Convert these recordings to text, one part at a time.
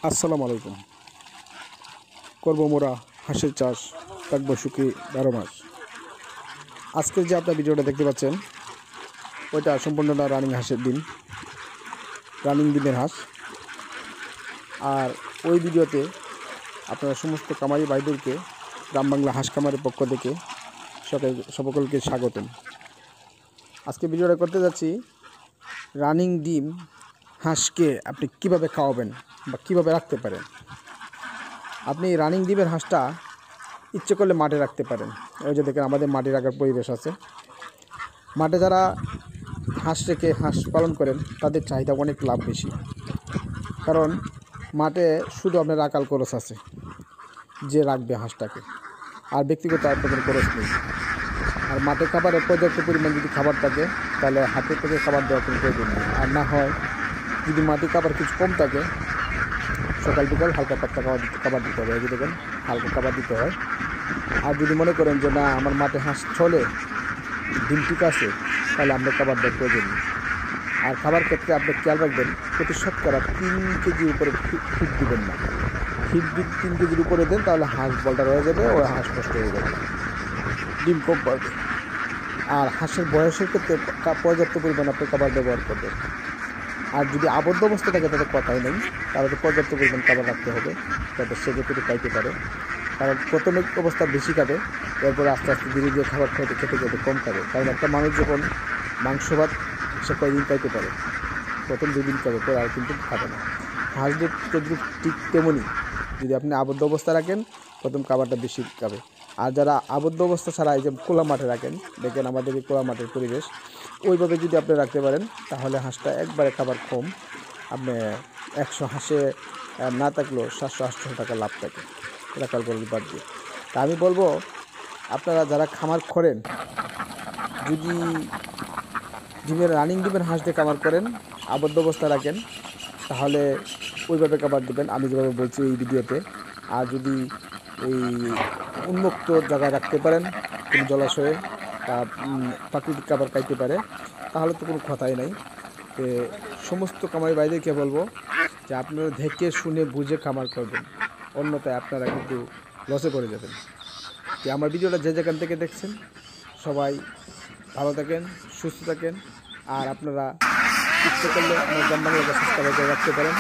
আসসালামু আলাইকুম। করব মোরা হাঁসের চাষ, থাকবো সুখী 12 মাস। আজকের যে আপনার ভিডিওটা দেখতে পাচ্ছেন ওইটা সম্পূর্ণটা রানিং হাঁসের ডিম, রানিং ডিমের হাঁস। আর ওই ভিডিওতে আপনারা সমস্ত কামারি ভাইদেরকে গ্রাম বাংলা হাঁস খামারের পক্ষ থেকে সকলকে স্বাগতম। আজকে ভিডিওটা করতে যাচ্ছি রানিং ডিম হাঁসকে আপনি কিভাবে খাওয়াবেন বা কিভাবে রাখতে পারেন। আপনি রানিং ডিমের হাঁসটা ইচ্ছে করলে মাঠে রাখতে পারেন। ওই যে দেখেন আমাদের মাঠে রাখার পরিবেশ আছে। মাঠে যারা হাঁস রেখে হাঁস পালন করেন তাদের চাহিদা অনেক লাভ বেশি, কারণ মাঠে শুধু আপনার রাখাল খরচ আছে যে রাখবে হাঁসটাকে, আর ব্যক্তিগত আর কোনো খরচ নেই। আর মাঠে খাবারের পর্যাপ্ত পরিমাণ যদি খাবার থাকে তাহলে হাতে থেকে খাবার দেওয়ার কোনো প্রয়োজন নেই। আর না হয় যদি মাটি খাবার কিছু কম থাকে, সকাল বিকাল হালকা পাতলা খাবার দিতে হবে। এই যে দেখেন হালকা খাবার দিতে হয়। আর যদি মনে করেন যে না আমার মাঠে হাঁস চলে, ডিম ঠিক আছে, তাহলে আপনার খাবার দেওয়ার প্রয়োজন নেই। আর খাবার ক্ষেত্রে আপনি খেয়াল রাখবেন প্রতি শতকরা 3 কেজির উপরে ফিড দিবেন না। ফিড 3 কেজির উপরে দেন তাহলে হাঁস বলটা রয়ে যাবে, ওই হাঁস নষ্ট হয়ে যাবে, ডিম কম পাবে। আর হাঁসের বয়সের ক্ষেত্রে পর্যাপ্ত পরিমাণ আপনি খাবার ব্যবহার করবেন। আর যদি আবদ্ধ অবস্থা থাকে তাদের কথাই নেই, তাহলে তো পর্যাপ্ত পরিমাণ খাবার রাখতে হবে যাতে সে যেটুকু খাইতে পারে। কারণ প্রথমে অবস্থা বেশি খাবে, এরপরে আস্তে আস্তে ধীরে ধীরে খাবার খেতে খেতে কম খাবে। কারণ একটা মানুষ যখন মাংস ভাত সে কয়েকদিন খাইতে পারে, প্রথম 2 দিন খাবে, পরে আর কিন্তু খাবে না। হাঁসদের ঠিক তেমনই, যদি আপনি আবদ্ধ অবস্থা রাখেন প্রথম খাবারটা বেশি খাবে। আর যারা আবদ্ধ অবস্থা ছাড়া এই যে খোলা মাঠে রাখেন, দেখেন আমাদের এই খোলা মাঠের পরিবেশ, ওইভাবে যদি আপনি রাখতে পারেন তাহলে হাঁসটা একবারে খাবার কম, আপনি 100 হাঁসে না থাকলেও 700-800 টাকা লাভ থাকে রাখাল গরুর বাদ দিয়ে। তা আমি বলবো আপনারা যারা খামার করেন, যদি ডিমের রানিং ডিমের হাঁস দিয়ে খামার করেন, আবদ্ধ অবস্থা রাখেন, তাহলে ওইভাবে খাবার দেবেন আমি যেভাবে বলছি এই ভিডিওতে। আর যদি এই উন্মুক্ত জায়গায় রাখতে পারেন, কোনো জলাশয়ে বা প্রাকৃতিক খাবার খাইতে পারে, তাহলে তো কোনো কথাই নাই। তো সমস্ত খামারি ভাইদেরকে বলবো যে আপনারা দেখে শুনে বুঝে খামার করবেন, অন্যথায় আপনারা কিন্তু লসে পড়ে যাবেন। তো আমার ভিডিওটা যে যেখান থেকে দেখছেন সবাই ভালো থাকেন, সুস্থ থাকেন। আর আপনারা ইচ্ছে করলে আপনার গ্রাম বাংলাকে সাবস্ক্রাইব করে রাখতে পারেন।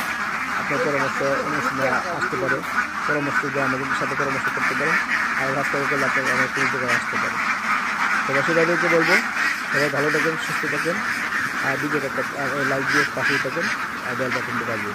আপনার পরামর্শ অনুষ্ঠানে আসতে পারে, পরামর্শ দিয়ে আমাদের সাথে পরামর্শ করতে পারেন। আর সাবস্ক্রাইব করলে আপনার অনেক কিছু জায়গায় আসতে পারে। সবাই সেটাদেরকে বলবো সবাই ভালো থাকেন, সুস্থ থাকেন। আর ভিডিওটা একটা লাইক দিয়ে পাশেই থাকেন, আর বেল বাটনটা বাজিয়ে।